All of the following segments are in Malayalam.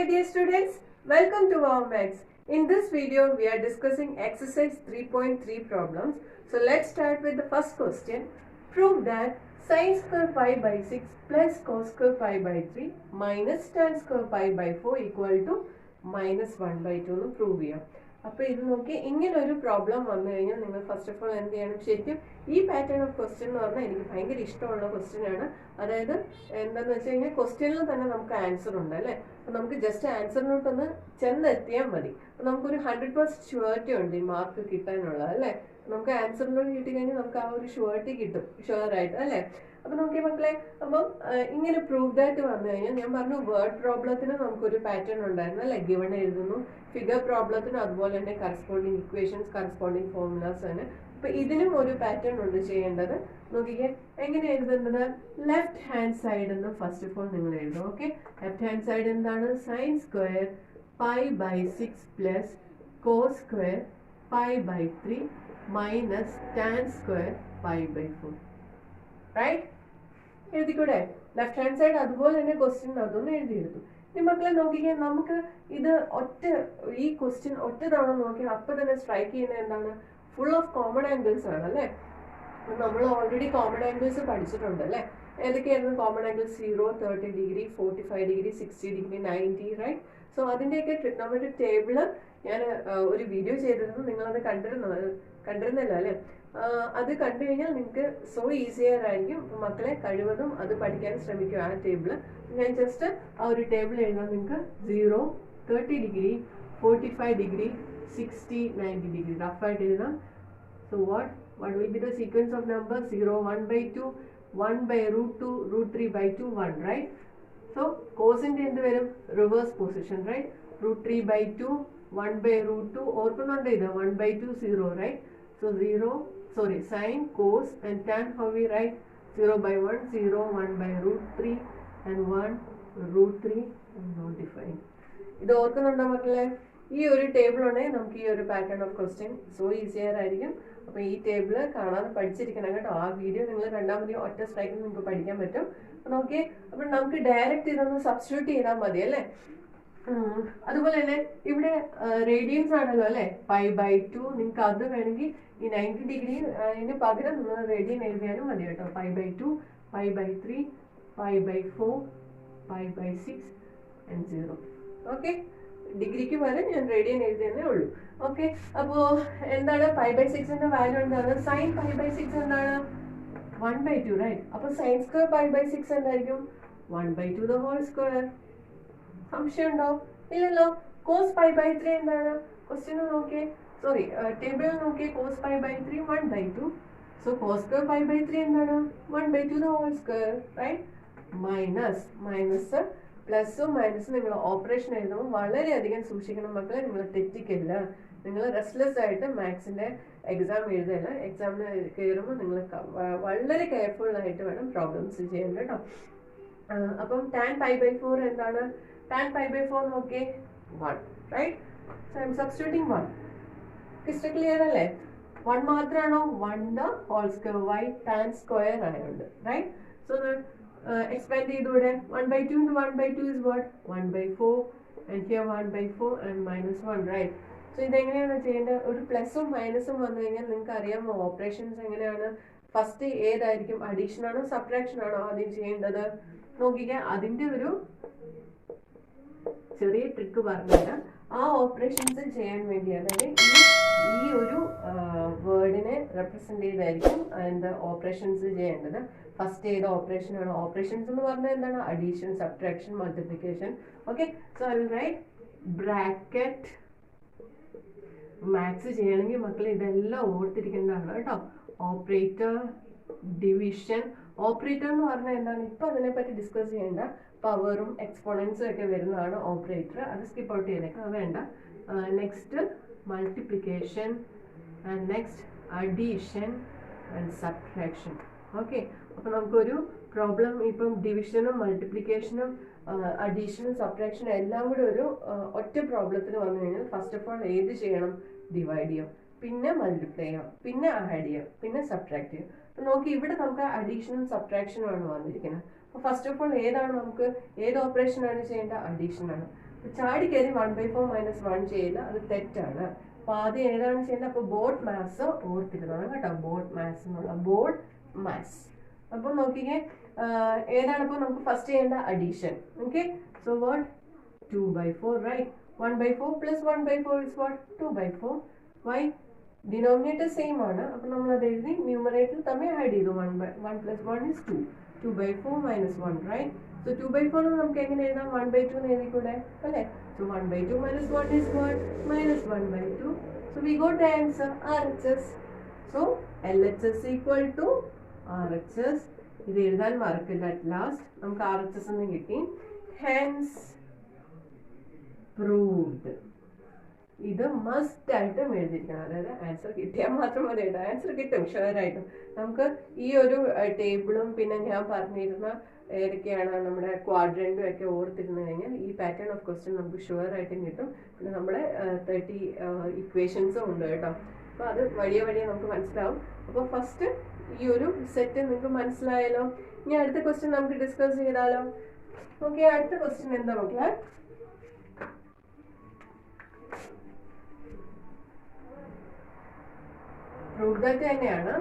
my dear students, welcome to our Maths. In this video, we are discussing exercise 3.3 problems. So let's start with the first question. Prove that sin square pi by 6 plus cos square pi by 3 minus tan square pi by 4 equal to minus 1 by 2 എന്ന് പ്രൂവ് ചെയ്യാം. അപ്പോൾ ഇത് നോക്കി ഇങ്ങനെ ഒരു പ്രോബ്ലം വന്നു കഴിഞ്ഞാൽ നിങ്ങൾ ഫസ്റ്റ് ഓഫ് ഓൾ എന്ത് ചെയ്യണം? ശരിക്കും ഈ പാറ്റേൺ ഓഫ് ക്വസ്റ്റ്യൻ എന്ന് പറഞ്ഞാൽ എനിക്ക് ഭയങ്കര ഇഷ്ടമുള്ള ക്വസ്റ്റ്യൻ ആണ്. അതായത് എന്താണെന്ന് വെച്ച് കഴിഞ്ഞാൽ ക്വസ്റ്റ്യനിൽ തന്നെ നമുക്ക് ആൻസർ ഉണ്ട് അല്ലേ. അപ്പം നമുക്ക് ജസ്റ്റ് ആൻസറിനോട്ടൊന്ന് ചെന്നെത്തിയാൽ മതി. അപ്പം നമുക്കൊരു 100% ഷുവർട്ടി ഉണ്ട് ഈ മാർക്ക് കിട്ടാനുള്ള അല്ലേ. നമുക്ക് ആൻസറിനോട് കിട്ടിക്കഴിഞ്ഞാൽ നമുക്ക് ആ ഒരു ഷുവർട്ടി കിട്ടും ഷുവറായിട്ട് അല്ലേ. അപ്പം നോക്കിയ മക്കളെ, അപ്പം ഇങ്ങനെ പ്രൂവ് ദാറ്റ് വന്നു കഴിഞ്ഞാൽ ഞാൻ പറഞ്ഞു വേർഡ് പ്രോബ്ലത്തിന് നമുക്കൊരു പാറ്റേൺ ഉണ്ടായിരുന്നു അല്ലേ. ഗിവൺ എഴുതുന്നു, ഫിഗർ പ്രോബ്ലത്തിന് അതുപോലെ തന്നെ കറസ്പോണ്ടിങ് ഇക്വേഷൻസ്, കറസ്പോണ്ടിങ് ഫോർമുലാസ് തന്നെ. അപ്പം ഇതിനും ഒരു പാറ്റേൺ ഉണ്ട് ചെയ്യേണ്ടത്. നോക്കിക്കേ, എങ്ങനെ എഴുതുന്നത്? ലെഫ്റ്റ് ഹാൻഡ് സൈഡ് എന്ന് ഫസ്റ്റ് ഓഫ് ഓൾ നിങ്ങൾ എഴുതും. ഓക്കെ, ലെഫ്റ്റ് ഹാൻഡ് സൈഡ് എന്താണ്? Sine square pi by 6 plus cos square pi by 3 minus tan square pi by 4. Right, എഴുതിക്കൂടെ? ലെഫ്റ്റ് ഹാൻഡ് സൈഡ് അതുപോലെ തന്നെ ക്വസ്റ്റ്യൻ അതൊന്ന് എഴുതിയെടുത്തു. ഇനി മക്കളെ നോക്കിക്കാൻ, നമുക്ക് ഇത് ഈ ക്വസ്റ്റ്യൻ ഒറ്റ തവണ നോക്കിയാൽ അപ്പം തന്നെ സ്ട്രൈക്ക് ചെയ്യുന്നത് എന്താണ്? ഫുൾ ഓഫ് കോമൺ ആംഗിൾസ് ആണ് അല്ലേ. നമ്മൾ ഓൾറെഡി കോമൺ ആംഗിൾസ് പഠിച്ചിട്ടുണ്ട് അല്ലേ. ഏതൊക്കെയായിരുന്നു common angles? 0, 30 degree, 45 degree, 60 degree, 90, right. So അതിൻ്റെയൊക്കെ ട്രിഗ്നോമെട്രിക് ടേബിള് ഞാൻ ഒരു വീഡിയോ ചെയ്തിരുന്നു. നിങ്ങളത് കണ്ടിരുന്നല്ലോ അല്ലേ. അത് കണ്ടു കഴിഞ്ഞാൽ നിങ്ങൾക്ക് സോ ഈസിയർ ആയിരിക്കും. മക്കളെ കഴിവതും അത് പഠിക്കാൻ ശ്രമിക്കുക ആ ടേബിള്. ഞാൻ ജസ്റ്റ് ആ ഒരു ടേബിൾ എഴുതാം നിങ്ങൾക്ക്. 0, 30 ഡിഗ്രി, 45 ഡിഗ്രി, 60, 90 degree. റഫായിട്ട് എഴുതാം. So what will be the sequence of numbers? 0, 1 by 2, 1 by root 2, root 3 by 2, 1, right? So cosine എന്ത് വരും? Reverse position, right? root 3 by 2, 1 by root 2, ഓർക്കുന്നുണ്ട് ഇത് 1 by 2, 0, right? So sin, cos and tan, how we write? 0 by 1, 0, 1 by root 3 and 1 root 3 and notify. ഇത് ഓർക്കുന്നുണ്ടോ മക്കളെ? ഈ ഒരു ടേബിൾ ഉണ്ടെങ്കിൽ നമുക്ക് ഈ ഒരു pattern of question so easier ആയിരിക്കും. അപ്പോൾ ഈ ടേബിള് കാണാതെ പഠിച്ചിരിക്കണം കേട്ടോ. ആ വീഡിയോ നിങ്ങൾ രണ്ടാമത് ഒറ്റ സ്ട്രൈക്കിൽ നിങ്ങൾക്ക് പഠിക്കാൻ പറ്റും. അപ്പോൾ നോക്കിയേ, അപ്പം നമുക്ക് ഡയറക്റ്റ് ഇതൊന്ന് സബ്സ്റ്റിറ്റ്യൂട്ട് ചെയ്താൽ മതി അല്ലേ. അതുപോലെ തന്നെ ഇവിടെ റേഡിയൻസ് ആണല്ലോ അല്ലേ, പൈ ബൈ 2. നിങ്ങൾക്ക് അത് വേണമെങ്കിൽ ഈ 90 ഡിഗ്രി അതിന് പകരം നിങ്ങൾ റേഡിയൻ എഴുതിയാലും മതി കേട്ടോ. Pi by 2, pi by 3, pi by 4, pi by 6 and 0. Okay, ഡിഗ്രിക്ക് പകരം ഞാൻ റേഡിയൻ എഴുതിയതേ ഉള്ളൂ. ഓക്കെ, അപ്പോൾ എന്താണ് പൈ ബൈ 6ന്റെ വാല്യൂ എന്താണ്? സൈൻ പൈ ബൈ 6 എന്താണ്? 1 by 2, റൈറ്റ്. അപ്പോൾ സൈൻ സ്ക്വയർ പൈ ബൈ 6 എന്തായിരിക്കും? 1 by 2 the whole square. സംശയം ഉണ്ടോ? ഇല്ലല്ലോ. കോസ് പൈ ബൈ 3 എന്താണ്? ക്വസ്റ്റ്യൻ നോക്കിയേ, സോറി ടേബിളിൽ നോക്കിയേ. Cos pi by 3 1 by 2. So cos square pi by 3 എന്താണ്? 1 by 2 the whole square, right. Minus പ്ലസും മൈനസും നിങ്ങൾ ഓപ്പറേഷൻ എഴുതുമ്പോൾ വളരെയധികം സൂക്ഷിക്കണം മക്കളെ. നിങ്ങൾ തെറ്റിക്കില്ല. നിങ്ങൾ റെസ്റ്റ്ലെസ് ആയിട്ട് മാത്സിൻ്റെ എക്സാം എഴുതല്ല. എക്സാമിന് കയറുമ്പോൾ നിങ്ങൾ വളരെ കെയർഫുൾ ആയിട്ട് വേണം പ്രോബ്ലംസ് ചെയ്യാൻ കേട്ടോ. അപ്പം ടാൻ പൈ ബൈ 4 എന്താണ്? ടാൻ പൈ ബൈ 4 നോക്കിയേ 1, right. So I'm substituting 1. Crystal clear അല്ലേ? 1 മാത്രമാണോ? 1 the whole square. y tan square ആയതുകൊണ്ട്, റൈറ്റ്. സോ expand ചെയ്തൂടെ? 1 by 2 into 1 by 2 is what? 1 by 4 and here 1 by 4 and minus 1, right? So ഇതെങ്ങനെയാണ് ചെയ്യേണ്ടത്? ഒരു പ്ലസും മൈനസും വന്നു കഴിഞ്ഞാൽ നിങ്ങൾക്ക് അറിയാമോ ഓപ്പറേഷൻസ് എങ്ങനെയാണ്? ഫസ്റ്റ് ഏതായിരിക്കും? അഡീഷൻ ആണോ സബ്ട്രാക്ഷൻ ആണോ ആദ്യം ചെയ്യേണ്ടത്? നോക്കിക്കാൻ അതിൻ്റെ ഒരു ചെറിയ ട്രിക്ക് പറഞ്ഞുതരാം. ആ ഓപ്പറേഷൻസ് ചെയ്യാൻ വേണ്ടി, അതായത് ഈ ഒരു വേർഡിനെ റെപ്രസെന്റ് ചെയ്തായിരിക്കും അതിൻ്റെ ഓപ്പറേഷൻസ് ചെയ്യേണ്ടത്. ഫസ്റ്റ് ഏത് ഓപ്പറേഷൻ ആണ്? ഓപ്പറേഷൻസ് എന്ന് പറഞ്ഞാൽ എന്താണ്? Addition, subtraction, multiplication. Okay, so I will write bracket. Maths ചെയ്യണമെങ്കിൽ മക്കൾ ഇതെല്ലാം ഓർത്തിരിക്കേണ്ടതാണ് കേട്ടോ. Operator, division. ഓപ്പറേറ്റർ എന്ന് പറഞ്ഞാൽ എന്താണ്? ഇപ്പം അതിനെപ്പറ്റി ഡിസ്കസ് ചെയ്യേണ്ട. പവറും എക്സ്പോണൻസും ഒക്കെ വരുന്നതാണ് ഓപ്പറേറ്റർ. അത് സ്കിപ്പ് ഔട്ട് ചെയ്തേക്കാം, വേണ്ട. Next multiplication and next addition and subtraction. Okay, അപ്പോൾ നമുക്കൊരു പ്രോബ്ലം ഇപ്പം ഡിവിഷനും മൾട്ടിപ്ലിക്കേഷനും അഡീഷനും സബ്ട്രാക്ഷനും എല്ലാം കൂടെ ഒരു ഒറ്റ പ്രോബ്ലത്തിന് വന്നു കഴിഞ്ഞാൽ ഫസ്റ്റ് ഓഫ് ഓൾ ഏത് ചെയ്യണം? ഡിവൈഡ് ചെയ്യാം, പിന്നെ മൾട്ടിപ്ലൈ ചെയ്യാം, പിന്നെ ആഡ് ചെയ്യാം, പിന്നെ സബ്ട്രാക്ട് ചെയ്യാം. അപ്പം നോക്കി ഇവിടെ നമുക്ക് അഡീഷനും സബ്ട്രാക്ഷനും ആണ് വന്നിരിക്കുന്നത്. അപ്പോൾ ഫസ്റ്റ് ഓഫ് ഓൾ ഏതാണ് നമുക്ക് ഏത് ഓപ്പറേഷൻ ആണ് ചെയ്യേണ്ട? അഡീഷൻ ആണ്. ചാടി കയറി 1/4 മൈനസ് 1 ചെയ്യില്ല, അത് തെറ്റാണ്. അപ്പൊ ആദ്യം ഏതാണ് ചെയ്യേണ്ടത്? അപ്പൊ ബോർഡ് മാസ് ഓർത്തിരുന്നോണം കേട്ടോ, ബോർഡ് മാസ് എന്നുള്ള ബോർഡ് മാസ്. അപ്പൊ നോക്കിക്കേ, ഏതാണ് ഇപ്പൊ നമുക്ക് ഫസ്റ്റ് ചെയ്യേണ്ട? Addition. Okay, so what? 2/4, right? 1/4 plus 1/4 is what? 2/4. Why? Denominator same ആണ്, അപ്പൊ നമ്മൾ അത് എഴുതി ന്യൂമറേറ്റർ തമ്മിൽ ആഡ് ചെയ്തു. 1 plus 1 is 2. 2/4 minus 1, right? So 2/4 നമുക്ക് എങ്ങനെ എഴുതാം? 1/2 എന്ന് എഴുതിക്കൂടെ അല്ലേ? So 1/2 minus 1 is what? Minus 1/2. So we got the answer RHS. So LHS equal to RHS. ഇത് എഴുതാൻ മറക്കില്ല. അറ്റ് ലാസ്റ്റ് നമുക്ക് RHS എന്ന് കിട്ടി. Hence proved. ഇത് മസ്റ്റ് ആയിട്ടും എഴുതിയിരിക്കണം. അതായത് ആൻസർ കിട്ടിയാൽ മാത്രം മതി. ആൻസർ കിട്ടും ഷുവറായിട്ടും. നമുക്ക് ഈ ഒരു ടേബിളും പിന്നെ ഞാൻ പറഞ്ഞിരുന്ന ഏതൊക്കെയാണ് നമ്മുടെ ക്വാഡ്രന്റും ഒക്കെ ഓർത്തിരുന്നു കഴിഞ്ഞാൽ ഈ പാറ്റേൺ ഓഫ് ക്വസ്റ്റ്യൻ നമുക്ക് ഷുവറായിട്ടും കിട്ടും. പിന്നെ നമ്മുടെ 30 ഇക്വേഷൻസും ഉണ്ട് കേട്ടോ. അപ്പോൾ അത് വഴിയെ നമുക്ക് മനസ്സിലാവും. അപ്പോൾ ഫസ്റ്റ് ഈ ഒരു സെറ്റ് നിങ്ങൾക്ക് മനസ്സിലായല്ലോ. ഇനി അടുത്ത ക്വസ്റ്റ്യൻ നമുക്ക് ഡിസ്കസ് ചെയ്താലോ? ഓക്കെ, അടുത്ത ക്വസ്റ്റ്യൻ എന്താ മക്കളെ? പ്രൂഫ് ദാറ്റ് തന്നെയാണ്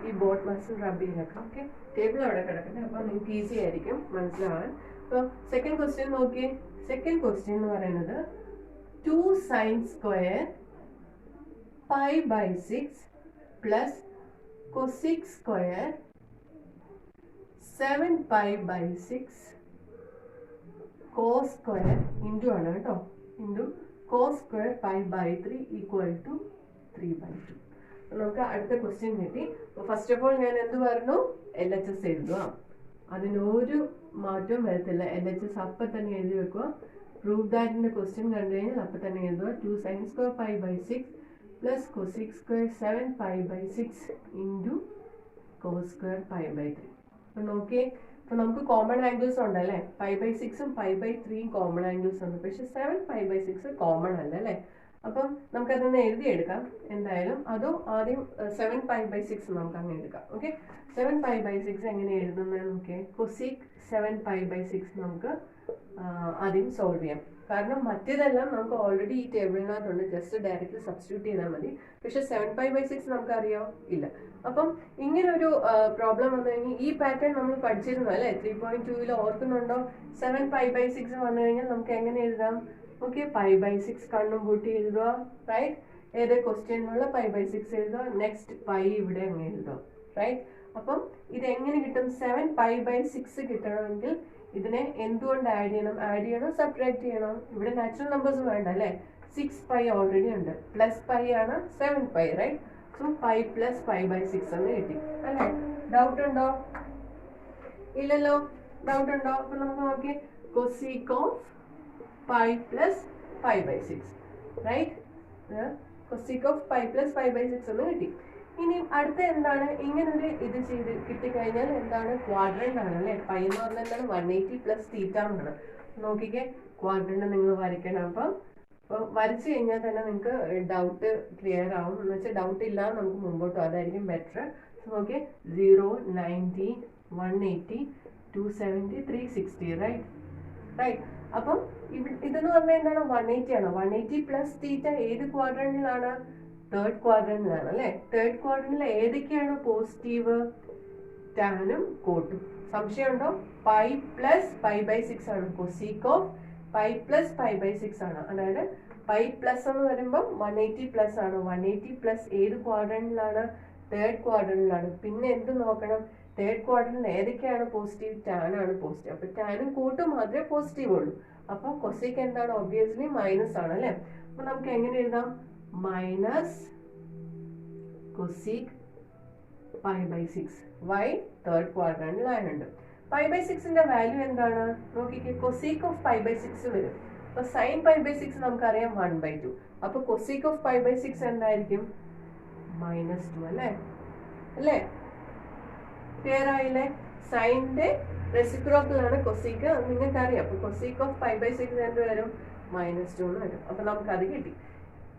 ഈ ബോട്ട് മസിൽ റബ്ബിങ്ങൊക്കെ. ഓക്കെ, ടേബിൾ അവിടെ കിടക്കുന്നത്, അപ്പൊ നിങ്ങൾക്ക് ഈസി ആയിരിക്കും മനസ്സിലാവാൻ. അപ്പോൾ സെക്കൻഡ് ക്വസ്റ്റ്യൻ നോക്കിയേ. സെക്കൻഡ് ക്വസ്റ്റ്യൻ എന്ന് പറയുന്നത് 2 sin square pi/6 plus cosec square 7pi/6 cos square into ആണ് കേട്ടോ, into cos square pi/3 equal to 3/2. നമുക്ക് അടുത്ത ക്വസ്റ്റ്യൻ കിട്ടി. ഫസ്റ്റ് ഓഫ് ഓൾ ഞാൻ എന്ത് പറഞ്ഞു? LHS എഴുതുക. അതിനൊരു മാറ്റവും വരത്തില്ല. LHS അപ്പം തന്നെ എഴുതി വെക്കുക. പ്രൂവ് ദാറ്റിന്റെ ക്വസ്റ്റ്യൻ കണ്ടു കഴിഞ്ഞാൽ അപ്പം തന്നെ എഴുതുക. 2 sin square pi/6 plus cosec square 7pi/6 into cos square pi/3. അപ്പം നോക്കിയേ, ഇപ്പം നമുക്ക് കോമൺ ആംഗിൾസ് ഉണ്ടല്ലേ? pi/6ഉം pi/3ഉം കോമൺ ആംഗിൾസ് ഉണ്ട്, പക്ഷെ 7pi/6 കോമൺ അല്ല അല്ലേ? അപ്പം നമുക്കതൊന്ന് എഴുതിയെടുക്കാം എന്തായാലും. അതും ആദ്യം 7pi/6 നമുക്ക് അങ്ങനെ എടുക്കാം. ഓക്കെ, 7pi/6 എങ്ങനെ എഴുതുന്നത് നോക്കിയേ. കൊസീക് 7pi/6 നമുക്ക് ആദ്യം സോൾവ് ചെയ്യാം. കാരണം മറ്റേതെല്ലാം നമുക്ക് ഓൾറെഡി ഈ ടേബിളിനകത്തുണ്ട്, ജസ്റ്റ് ഡയറക്റ്റ്ലി സബ്സ്റ്റിറ്റ്യൂട്ട് ചെയ്താൽ മതി. പക്ഷെ 7pi/6 നമുക്കറിയോ? ഇല്ല. അപ്പം ഇങ്ങനൊരു പ്രോബ്ലം വന്നു കഴിഞ്ഞാൽ ഈ പാറ്റേൺ നമ്മൾ പഠിച്ചിരുന്നു അല്ലേ? 3.2 ഓർക്കുന്നുണ്ടോ? 7pi/6 വന്നു കഴിഞ്ഞാൽ നമുക്ക് എങ്ങനെ എഴുതാം? ഓക്കെ, pi/6 കണ്ണും പൂട്ടി എഴുതുക, റൈറ്റ്? ഏത് ക്വസ്റ്റ്യനിലുള്ള pi/6 എഴുതുക, നെക്സ്റ്റ് പൈ ഇവിടെ അങ്ങ് എഴുതുക, റൈറ്റ്? അപ്പം ഇത് എങ്ങനെ കിട്ടും? 7pi/6 കിട്ടണമെങ്കിൽ ഇതിനെ എന്തുകൊണ്ട് ആഡ് ചെയ്യണം? സബ്ട്രാക്ട് ചെയ്യണം. ഇവിടെ നാച്ചുറൽ നമ്പേഴ്സ് വേണ്ട അല്ലേ? 6pi ഓൾറെഡി ഉണ്ട്, പ്ലസ് പൈ ആണ് 7pi, right? So pi plus pi/6 എന്ന് കിട്ടി അല്ലേ? ഡൗട്ട് ഉണ്ടോ? ഇല്ലല്ലോ. ഡൗട്ട് ഉണ്ടോ? അപ്പൊ നമുക്ക് നോക്കിയേ, cosec of pi plus pi/6, right? cosec of pi plus pi/6 എന്ന് കിട്ടി. ഇനി അടുത്ത എന്താണ്? ഇങ്ങനൊരു ഇത് ചെയ്ത് കിട്ടിക്കഴിഞ്ഞാൽ എന്താണ്? ക്വാഡ്രന്റ് ആണ് അല്ലേ? പൈ എന്ന് പറഞ്ഞാൽ എന്താണ്? 180 പ്ലസ് തീറ്റ എന്നാണ്. നോക്കിക്കേ, ക്വാഡ്രന്റ് നിങ്ങൾ വരയ്ക്കണം. അപ്പം വരച്ചു കഴിഞ്ഞാൽ തന്നെ നിങ്ങൾക്ക് ഡൗട്ട് ക്ലിയർ ആവും. എന്ന് വെച്ചാൽ ഡൗട്ട് ഇല്ലാതെ നമുക്ക് മുമ്പോട്ട് പോകും, അതായിരിക്കും ബെറ്റർ. നോക്കിയേ, 0, 90, 180, 270, 360, റൈറ്റ്? റൈറ്റ്. അപ്പം ഇതെന്ന് പറഞ്ഞാൽ എന്താണ്? 180 ആണ്. 180 പ്ലസ് തീറ്റ ഏത് ക്വാഡ്രന്റിലാണ്? തേർഡ് ക്വാഡ്രന്റിലാണ് അല്ലേ? തേർഡ് ക്വാഡ്രന്റിൽ ഏതൊക്കെയാണ് പോസിറ്റീവ്? ടാനും കോട്ടും. സംശയമുണ്ടോ? പൈ പ്ലസ് pi/6 ആണ്. Cosec of pi plus pi/6 ആണ്. അതായത് പൈ പ്ലസ് എന്ന് വരുമ്പോൾ 180 പ്ലസ് ആണ്. 180 പ്ലസ് ഏത് ക്വാഡ്രന്റിലാണ്? തേർഡ് ക്വാഡ്രന്റിലാണ്. പിന്നെ എന്ത് നോക്കണം? തേർഡ് ക്വാഡ്രന്റിൽ ഏതൊക്കെയാണ് പോസിറ്റീവ്? ടാൻ ആണ് പോസിറ്റീവ്. അപ്പൊ ടാനും കൂട്ടും മാത്രമേ പോസിറ്റീവ് ഉള്ളൂ. അപ്പൊ കൊസീക് എന്താണ്? ഒബ്വിയസ്ലി മൈനസ് ആണ് അല്ലെ? അപ്പൊ നമുക്ക് എങ്ങനെ എഴുതാം? Minus cosec pi/6. Why? Third ക്വാഡ്രന്റിലായുണ്ട്. pi/6ന്റെ വാല്യൂ എന്താണ്? നോക്കിക്കേ, കൊസീക് ഓഫ് pi/6 വരും. അപ്പൊ സൈൻ pi/6 നമുക്കറിയാം 1/2. അപ്പൊ കൊസീക് ഓഫ് pi/6 എന്തായിരിക്കും? -2 അല്ലേ? അല്ലേ? ക്ലിയർ ആയില്ലേ? സൈനിന്റെ റെസിപ്രോക്കൽ ആണ് കൊസീക്, നിങ്ങൾക്ക് അറിയാം. അപ്പൊ കൊസീക് ഓഫ് pi/6 എന്ത് വരും? -2 എന്ന് വരും. അപ്പൊ നമുക്ക് അത് കിട്ടി.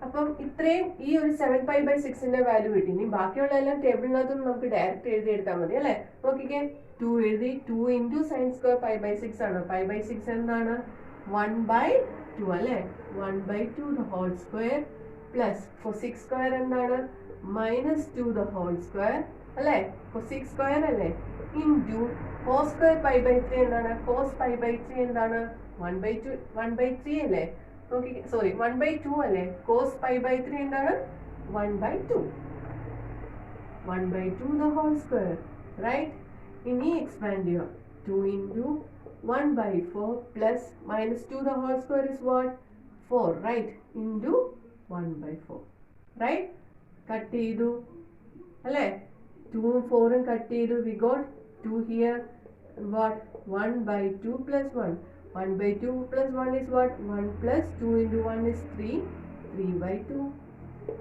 അപ്പം ഇത്രയും ഈ ഒരു 7pi/6ന്റെ വാല്യൂ കിട്ടി. ഇനി ബാക്കിയുള്ള എല്ലാം ടേബിളിനകത്തും നമുക്ക് ഡയറക്റ്റ് എഴുതിയെടുത്താൽ മതി അല്ലെ? നോക്കിക്കേ, 2 എഴുതി. 2 × sin² pi/6 ആണ്. pi/6 എന്താണ്? 1 by 2 അല്ലേ 1 by 2 the whole square plus cosec square എന്താണ് minus 2 the whole square അല്ലേ cosec square അല്ലേ into cos square pi by 3 എന്താണ് cos pi by 3 എന്താണ് 1 by 3 അല്ലേ നോക്കി സോറി 1 by 2 അല്ലേ cos pi by 3 എന്താണ് 1 by 2 1 by 2 the whole square right ഇനി expand ചെയ്യുക 2 into 1 by 4 plus minus 2 the whole square is what 4 right into 1 by 4 right cut ചെയ്തു അല്ലേ 2 ഉം 4 ഉം cut ചെയ്തു we got 2 here what 1 by 2 plus 1 1 by 2 plus 1 is what 1 plus 2 into 1 is 3 by 2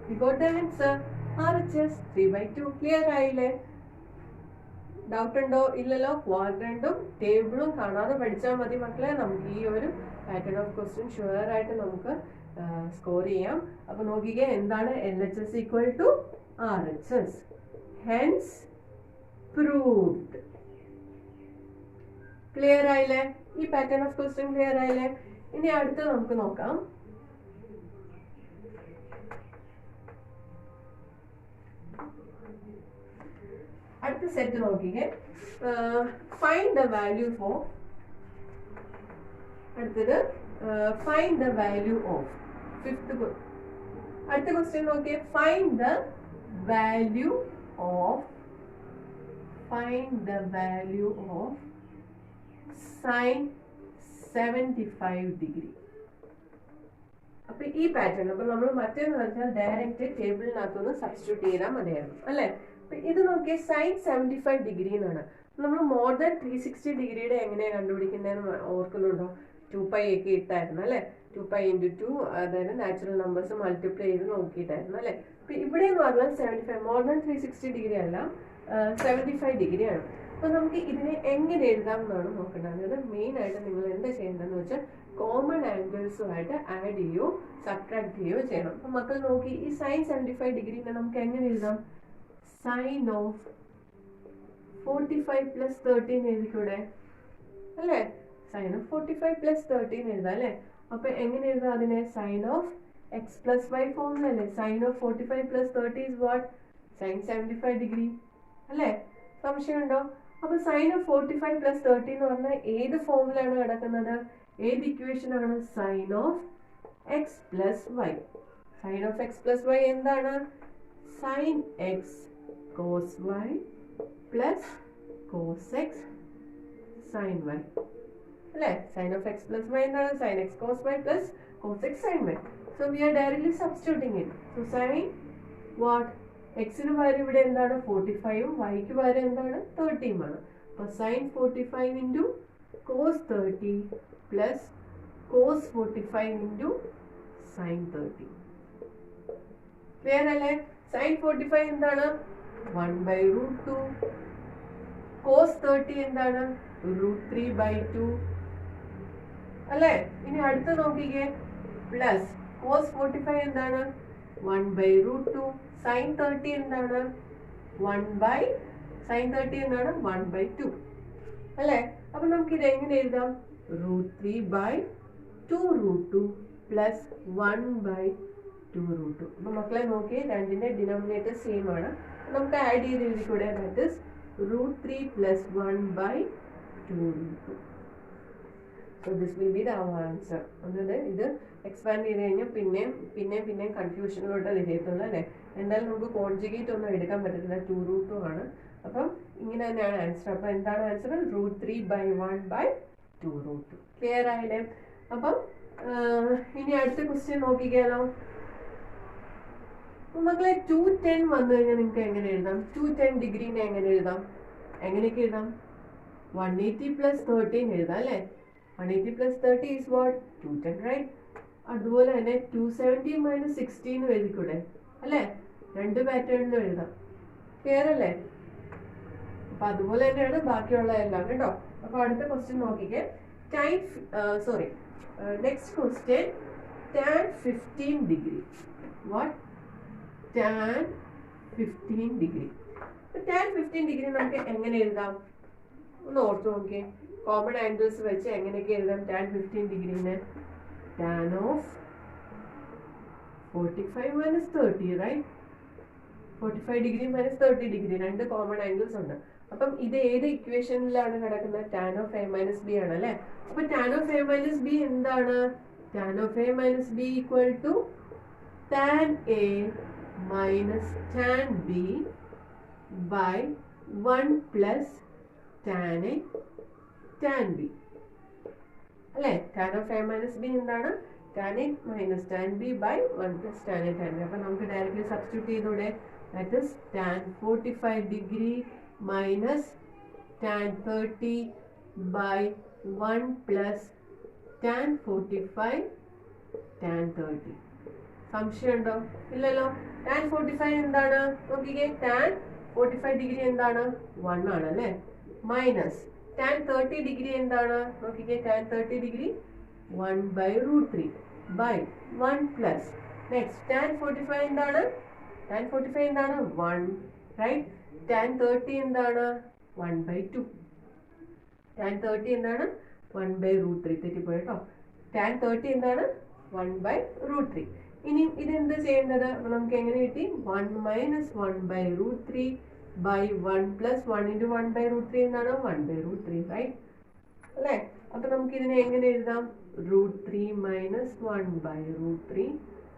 we got the answer RHS 3 by 2 clear ആയില്ലേ ഡൗട്ട് ഉണ്ടോ ഇല്ലല്ലോ ക്വാഡ്രന്റും ടേബിളും കാണാതെ പഠിച്ചാൽ മതി മക്കളെ നമുക്ക് ഈ ഒരു പാറ്റേൺ ഓഫ് ക്വസ്റ്റ്യൻ ഷുവർ ആയിട്ട് നമുക്ക് സ്കോർ ചെയ്യാം അപ്പൊ നോക്കിക്കേ എന്താണ് LHS equal to RHS hence proved clear ആയില്ലേ ഈ പാറ്റേൺ ഓഫ് ക്വസ്റ്റ്യൻ ക്ലിയർ ആയില്ലേ ഇനി അടുത്ത് നമുക്ക് നോക്കാം അടുത്ത സെറ്റ് നോക്കിക്കേ ഫൈൻഡ് ദ വാല്യൂ ഫോർ അടുത്തത് find the value of fifth അടുത്ത ക്വസ്റ്റ്യൻ നോക്കിയേ find the value of sine 75 degree അപ്പൊ ഈ പാറ്റേൺ അപ്പൊ നമ്മൾ മറ്റേന്ന് വെച്ചാൽ ഡയറക്റ്റ് ടേബിളിനകത്തുനിന്ന് സബ്സ്റ്റിറ്റ്യൂട്ട് ചെയ്താൽ മതിയായിരുന്നു അല്ലെ ഇത് നോക്കിയാൽ സൈൻ 75 ഡിഗ്രി എന്നാണ് നമ്മൾ മോർ ദാൻ 360 ഡിഗ്രിയുടെ എങ്ങനെയാണ് കണ്ടുപിടിക്കുന്നതെന്ന് ഓർക്കുന്നുണ്ടോ 2π ഒക്കെ ഇട്ടായിരുന്നു അല്ലെ 2π into 2 അതായത് നാച്ചുറൽ നമ്പേഴ്സ് മൾട്ടിപ്ലൈ ചെയ്ത് നോക്കിയിട്ടായിരുന്നു അല്ലെ അപ്പൊ ഇവിടെ എന്ന് പറഞ്ഞാൽ 75 മോർ ദാൻ 360 ഡിഗ്രി അല്ല 75 ഡിഗ്രി ആണ് അപ്പൊ നമുക്ക് ഇതിനെ എങ്ങനെ എഴുതാം എന്നാണ് നോക്കേണ്ടത് അതായത് മെയിൻ ആയിട്ട് നിങ്ങൾ എന്താ ചെയ്യേണ്ടതെന്ന് വെച്ചാൽ കോമൺ ആംഗിൾസുമായിട്ട് ആഡ് ചെയ്യോ സബ്ട്രാക്ട് ചെയ്യോ ചെയ്യണം അപ്പൊ മക്കൾ നോക്കി ഈ സൈൻ 75 ഡിഗ്രിനെ നമുക്ക് എങ്ങനെ എഴുതാം സൈൻ ഓഫ് 45 plus 13 എഴുതിക്കൂടെ അല്ലേ സൈൻ ഓഫ് 45 plus 13 എഴുതാം അല്ലേ അപ്പൊ എങ്ങനെ എഴുതാം അതിനെ sine of x plus y ഫോമിൽ അല്ലേ sine of 45 plus 30 is what sine 75 degree അല്ലേ സംശയമുണ്ടോ അപ്പൊ സൈൻ ഓഫ് 45 plus 30 എന്ന് പറഞ്ഞാൽ ഏത് ഫോമിലാണ് കിടക്കുന്നത് ഏത് ഇക്വേഷൻ ആണ് sine of x plus y sine of x plus y എന്താണ് sine x cos y plus cos x sin y അല്ലേ sin of x plus y എന്താണ് sin x cos y plus cos x sin y so we are directly substituting it so sin what x ന് പകരം ഇവിടെ എന്താണ് 45 ഉം y ക്ക് പകരം എന്താണ് 30 ഉം ആണ് അപ്പോൾ sin 45 into cos 30 plus cos 45 into sin 30 clear അല്ലേ sin 45 എന്താണ് 1 by root 2 cos 30 എന്താണ് root 3 by 2 അല്ലേ ഇനി അടുത്ത നോക്കിക്കേ പ്ലസ് cos 45 എന്താണ് 1 by root 2 sin 30 എന്താണ് 1 by sin 30 എന്താണ് 1 by 2 അല്ലേ അപ്പൊ നമുക്ക് ഇത് എങ്ങനെ എഴുതാം root 3 by 2 root 2 plus 1 by 2 root 2 അപ്പൊ മക്കളെ നോക്കിയേ രണ്ടിന്റെ ഡിനോമിനേറ്റർ സെയിം ആണ് നമുക്ക് ആഡ് ചെയ്ത് എഴുതിക്കൂടെ that is root 3 plus 1 by 2 root 2 so this will be the answer അതായത് ഇത് എക്സ്പാൻഡ് ചെയ്ത് കഴിഞ്ഞാൽ പിന്നെയും കൺഫ്യൂഷനിലോട്ട് വരത്തുള്ളൂ അല്ലേ എന്തായാലും നമുക്ക് കോൺജുഗേറ്റ് ഒന്നും എടുക്കാൻ പറ്റത്തില്ല 2 root 2 ആണ് അപ്പം ഇങ്ങനെ തന്നെയാണ് ആൻസർ അപ്പം എന്താണ് answer root 3 by 1 by 2 root 2 clear ആയില്ലേ അപ്പം ഇനി അടുത്ത ക്വസ്റ്റ്യൻ നോക്കിക്കാലോ മക്കളെ 210 വന്നു കഴിഞ്ഞാൽ നിങ്ങൾക്ക് എങ്ങനെ എഴുതാം 210 ഡിഗ്രീനെ എങ്ങനെ എഴുതാം എങ്ങനെയൊക്കെ എഴുതാം 180 plus 13 എഴുതാം അല്ലേ 180 plus 30 is what 210 right അതുപോലെ തന്നെ 270 minus 16 എഴുതിക്കൂടെ അല്ലേ രണ്ട് പാറ്റേണിലും എഴുതാം ക്ലിയർ അല്ലേ അപ്പൊ അതുപോലെ തന്നെയാണ് ബാക്കിയുള്ള എല്ലാം കേട്ടോ അപ്പൊ അടുത്ത ക്വസ്റ്റ്യൻ നോക്കിക്കേ next question tan 15 degree what tan 15 degree tan 15 degree നമുക്ക് എങ്ങനെ എഴുതാം ഒന്ന് ഓർത്ത് നോക്കിയേ കോമൺ ആംഗിൾസ് വെച്ച് എങ്ങനെയൊക്കെ എഴുതാം? tan 15 ഡിഗ്രീനെ tan ഓഫ് 45 minus 30, റൈറ്റ്? 45 ഡിഗ്രി മൈനസ് 30 ഡിഗ്രി, രണ്ട് കോമൺ ആംഗിൾസ് ഉണ്ട്. അപ്പം ഇത് ഏത് ഇക്വേഷനിലാണ് കിടക്കുന്നത്? tan of a minus b ആണ് അല്ലേ? അപ്പൊ tan of a minus b എന്താണ്? tan of a minus b equal to tan a minus tan b by 1 plus tan a tan b അല്ലേ? tan of a minus b എന്താണ്? tan a minus tan b by 1 plus tan a tan b. അപ്പൊ നമുക്ക് ഡയറക്റ്റ്ലി സബ്സ്റ്റിറ്റ്യൂട്ട് ചെയ്തൂടെ? That is tan 45 degree minus tan 30 by 1 plus tan 45 tan 30. സംശയം ഉണ്ടോ? ഇല്ലല്ലോ. tan 45 എന്താണ്? നോക്കിക്കേ, tan 45 ഡിഗ്രി എന്താണ്? 1 ആണ് അല്ലേ? മൈനസ് tan 30 ഡിഗ്രി എന്താണ്? നോക്കിക്കേ, tan 30 degree 1 by root 3 by 1 plus next tan 45 എന്താണ്? tan 45 എന്താണ്? 1, right? tan 30 എന്താണ്? 1 by 2. tan 30 എന്താണ്? 1 by root 3. തെറ്റിപ്പോയി കേട്ടോ. tan 30 എന്താണ്? 1 by root 3. ഇനി ഇതെന്ത് ചെയ്യേണ്ടത്? നമുക്ക് എങ്ങനെ കിട്ടി? 1 minus 1 by root 3 by 1 plus 1 into 1 by root 3 എന്താണ്? 1 by root 3, right? അല്ലേ? അപ്പൊ നമുക്ക് ഇതിനെ എങ്ങനെ എഴുതാം? root 3 minus 1 by root 3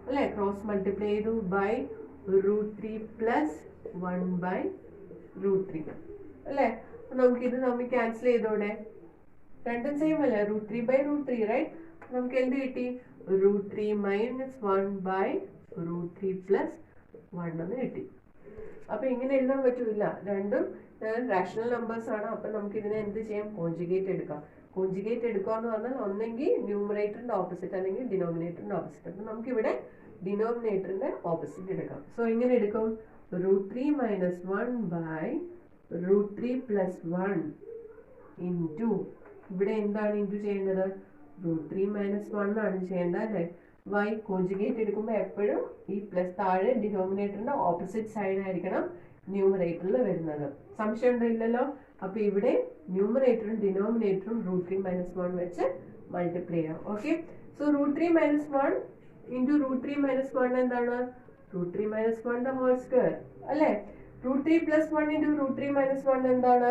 അല്ലേ? ക്രോസ് മൾട്ടിപ്ലൈ ചെയ്തു by root 3 plus 1 by root 3 അല്ലേ? നമുക്കിത് തമ്മിൽ ക്യാൻസൽ ചെയ്തോടെ? രണ്ടും സെയിം അല്ലേ? root 3 by root 3, right? നമുക്ക് എന്ത് കിട്ടി? root 3 minus 1 by root 3 plus 1 എന്ന് കിട്ടി. അപ്പൊ ഇങ്ങനെ എഴുതാൻ പറ്റൂല, രണ്ടും റാഷണൽ നമ്പേഴ്സ് ആണ്. അപ്പൊ നമുക്ക് ഇതിനെ എന്ത് ചെയ്യാം? കോൺജുഗേറ്റ് എടുക്കാം. കോൺജുഗേറ്റ് എടുക്കുക എന്ന് പറഞ്ഞാൽ ഒന്നെങ്കിൽ ന്യൂമറേറ്ററിന്റെ ഓപ്പോസിറ്റ് അല്ലെങ്കിൽ ഡിനോമിനേറ്ററിന്റെ ഓപ്പോസിറ്റ്. അപ്പൊ നമുക്ക് ഇവിടെ ഡിനോമിനേറ്ററിന്റെ ഓപ്പോസിറ്റ് എടുക്കാം. സോ എങ്ങനെ എടുക്കും? root 3 minus 1 by root 3 plus 1 into ഇവിടെ എന്താണ് ഇൻറ്റു ചെയ്യേണ്ടത്? root 3 minus 1 ആണ് ചെയ്യേണ്ടത് അല്ലേ? y കോൺജുഗേറ്റ് എടുക്കുമ്പോൾ എപ്പോഴും ഈ പ്ലസ് താഴെ ഡിനോമിനേറ്ററിന്റെ ഓപ്പോസിറ്റ് സൈഡ് ആയിരിക്കണം ന്യൂമറേറ്ററിൽ വരുന്നത്. സംശയം ഉണ്ടല്ലോ? അപ്പൊ ഇവിടെ ന്യൂമറേറ്ററും ഡിനോമിനേറ്ററും root 3 minus 1 വെച്ച് മൾട്ടിപ്ലൈ ചെയ്യാം. Okay, so root 3 minus 1 into root 3 minus 1 എന്താണ്? root 3 minus 1 the whole square അല്ലേ? root 3 plus 1 into root 3 minus 1 എന്താണ്?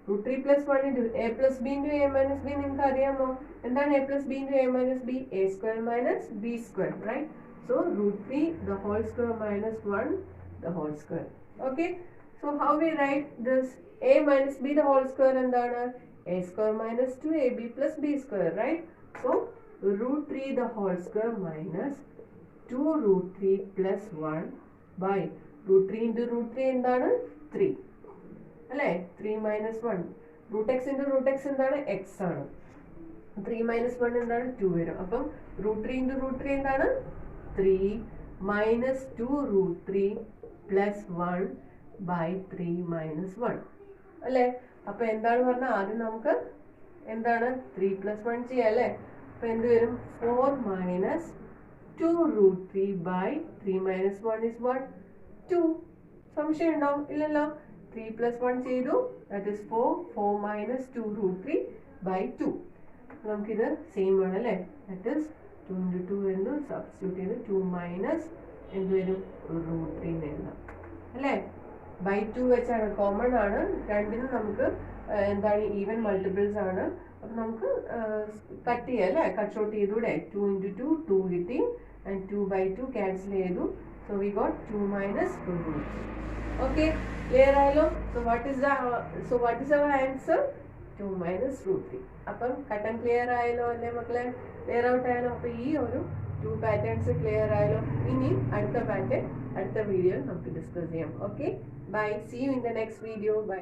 root 3 plus 1 into a plus b into a minus b നിങ്ങൾക്ക് അറിയാമോ? എന്താണ് a plus b into a minus b? a square minus b square, right? So root 3 the whole square minus 1 the whole square. Okay, so how we write this? a minus b the whole square എന്താണ്? a square minus 2ab plus b square, right? So root 3 the whole square minus 2 root 3 plus 1 by root 3 into root 3 എന്താണ്? 3 അല്ലേ? 3 minus 1 root x into root x എന്താണ്? x ആണ്. 3 minus 1 എന്താണ്? 2 വരും. അപ്പം root 3 into root 3 എന്താണ്? 3 minus 2 root 3 plus 1 by 3 minus 1 അല്ലേ? അപ്പൊ എന്താണ് പറഞ്ഞാൽ ആദ്യം നമുക്ക് എന്താണ് 3 plus 1 ചെയ്യാം അല്ലേ? അപ്പൊ എന്ത് വരും? 4 minus 2 root 3 by 3 minus 1 is what? 2. സംശയം ഉണ്ടോ? ഇല്ലല്ലോ. 3 plus 1 ചെയ്തു, that is 4. 4 minus 2 root 3 by 2. നമുക്കിത് സെയിം ആണ് അല്ലേ? that is 2 into 2 എന്ന് സബ്സ്റ്റിറ്റ്യൂട്ട് ചെയ്ത് 2 minus എന്ത് വരും? root 3 എഴുതാം അല്ലേ? by 2 വെച്ചാണ്, കോമൺ ആണ് രണ്ടിനും. നമുക്ക് എന്താണ്? ഈവൻ മൾട്ടിപ്പിൾസ് ആണ്. അപ്പം നമുക്ക് കട്ട് ചെയ്യാം അല്ലേ? കട്ട് ഷോർട്ട് ചെയ്തൂടെ? 2 into 2 2 കിട്ടി, and 2 by 2 ക്യാൻസൽ ചെയ്തു. so we got 2 minus root 3. okay, clear ആയല്ലോ? so what is our answer? 2 minus root 3. അപ്പം കട്ടൻ ക്ലിയർ ആയല്ലോ അല്ലേ മക്കളെ? ക്ലിയർ ഔട്ട് ആയാലോ? അപ്പൊ ഈ ഒരു 2 പാറ്റേൺസ് ക്ലിയർ ആയല്ലോ. ഇനി അടുത്ത പാറ്റേൺ അടുത്ത വീഡിയോയിൽ നമുക്ക് ഡിസ്കസ് ചെയ്യാം. Okay, bye. See you in the next video. By.